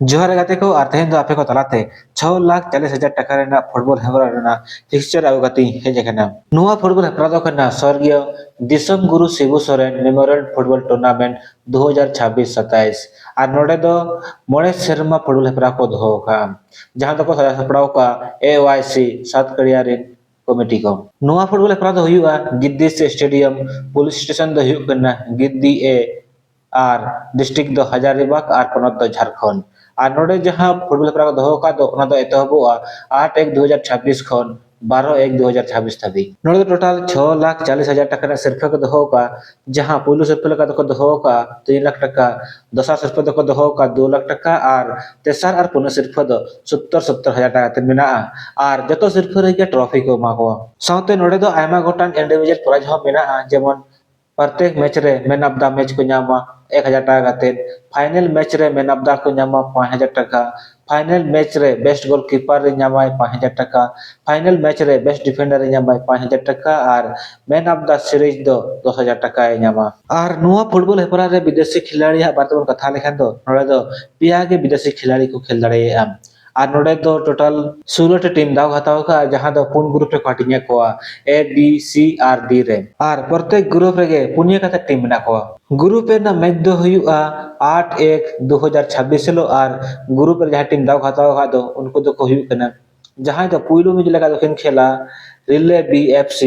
जोहार गाते को और तेहन दो आपे को तलाते 6,40,000 टाका रेना फुटबॉल हेपरा रेना फिक्सचर आगु गाती हेज अकाना नुआ फुटबॉल हेपरा दो कना स्वर्गीय दिसम गुरु Shibu Soren memorial football tournament 2026-27 और नोडे दो मोड़े सेरमा फुटबॉल हेपरा को दो का जहां दो को हेपराव का AYC सात कड़िया रेन कमेटी को नुआ फुटबॉल हेपरा दो हुआ गिद्दी स्टेडियम पुलिस स्टेशन दो हुआ कना गिद्दी ए और डिस्ट्रिक्ट दो हजारीबाग और पनत दो झारखंड और नोडे जहां फुटबॉल हेपरा को दो का दो ओना दो एतहबोआ 8-1-2026 खन 12-1-2026 धाबी नोडे टोटल 6,40,000 टाका सिरफे को दो का जहां पुलु सिरफे लगा को दो का 3 लाख टाका दसा सिरफे को दो का 2 लाख टाका और तेसार और पुना सिरफे दो 70,000 टाका ते मेना और जतो सिरफे रे ट्रॉफी को मा को साउते नोडे दो आयमा गोटान इंडिविजुअल प्राइज हो मेना जेमन प्रत्येक मैच रे मैन ऑफ द मैच को नामा 1,000 टाका गाते फाइनल मैच रे मैन ऑफ द को नामा 5,000 टाका फाइनल मैच रे बेस्ट गोलकीपर रे नामा 5,000 टाका फाइनल मैच रे बेस्ट डिफेंडर रे नामा 5,000 टाका और मैन ऑफ द सीरीज दो 10,000 टाका नामा और नुआ फुटबॉल हेपरा रे विदेशी खिलाड़ी बातबन कथा लेखान दो नोडे दो पिया के विदेशी खिलाड़ी को खेल दाड़ेया और नोडे दो टोटल 16 टीम दाव हताव का जहां दो पुन ग्रुप रे काटिnya को A B C और D रे और प्रत्येक ग्रुप रे पुनिया कथा टीम मेना को ग्रुप रे ना मैच दो हुआ 8-1-2026 और ग्रुप रे जहां टीम दाव हताव का दो उनको दो को हुआ कना जहां दो पुइलो में लगा दो खेला रिले BFC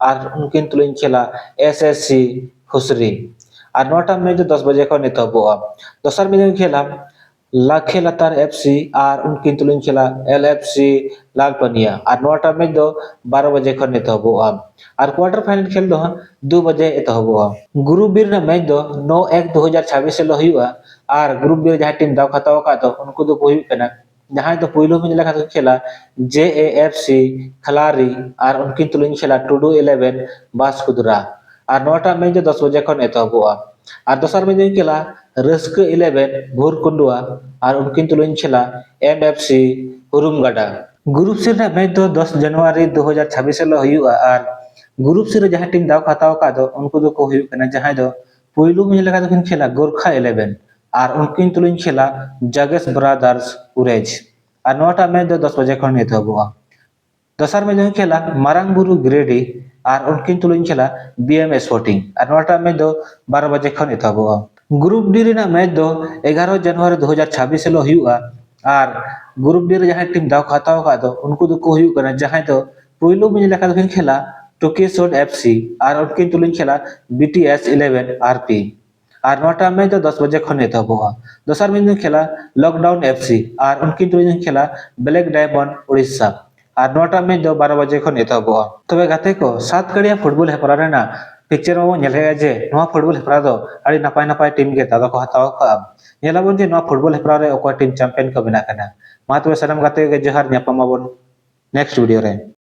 और उनकिन तुलिन खेला SSC खुसरी और नोटा मैच 10 बजे को नेतबोआ दोसर में खेला लाखे लतार FC और उनकिन तुलिन खेला LFC लालपनिया और नोटा मैच दो 12 बजे को नेतबोआ और क्वार्टर फाइनल खेल दो 2 बजे एतहबोआ ग्रुप बी रे मैच दो 9-1-2026 से हुआ और ग्रुप बी जहां टीम दाव खताव का दो उनको दो हुई कना जहां तो पुइलो में लगा खेला JAFC खलारी और उनकिन तुलिन खेला टुडू 11 बासकुदरा और नोटा मैच 10 बजे को एतहबोआ और दोसर में खेला रस्क 11 भोरकुंडुआ और उनकिन तुलिन खेला MFC हुरुमगढ़ा ग्रुप सी रे मैच दो 10 जनवरी 2026 से हुआ और ग्रुप सी रे जहां टीम दाव खताव का दो उनको दो को हुई कना जहां दो पुइलो में लगा खेला गोरखा 11 और उनकिन तुलिन खेला जगेश ब्रदर्स उरेज और नोटा मैच दो 10 बजे खन एतहबोआ दोसर में खेला मारांगबुरु ग्रेडी और उनकिन तुलिन खेला BM स्पोर्टिंग और नोटा मैच दो 12 बजे खन एतहबोआ ग्रुप डी रे मैच दो 11 जनवरी 2026 से हुआ और ग्रुप डी रे जहां टीम दाव खताव का दो उनको दो को हुई कना जहां दो पुइलो में लगा खेला टोकेसोड FC और उनकिन तुलिन खेला BTS 11 RP और नोटा मैच दो 10 बजे खन एतहबोआ दोसर में खेला लॉकडाउन FC और उनकिन तुलिन खेला ब्लैक डायमंड उड़ीसा और नोटा मैच दो 12 बजे खन एतहबोआ तबे गाते को सात कड़िया फुटबॉल हेपरा रेना पिक्चर में नेले जे नोआ फुटबॉल हेपरा दो अड़ी नपाय नपाय टीम के दादा को हताव का नेलाबन जे नोआ फुटबॉल हेपरा रे ओको टीम चैंपियन को बिना कना मा तबे सनम गाते के जोहार न्यापमाबन नेक्स्ट वीडियो रे।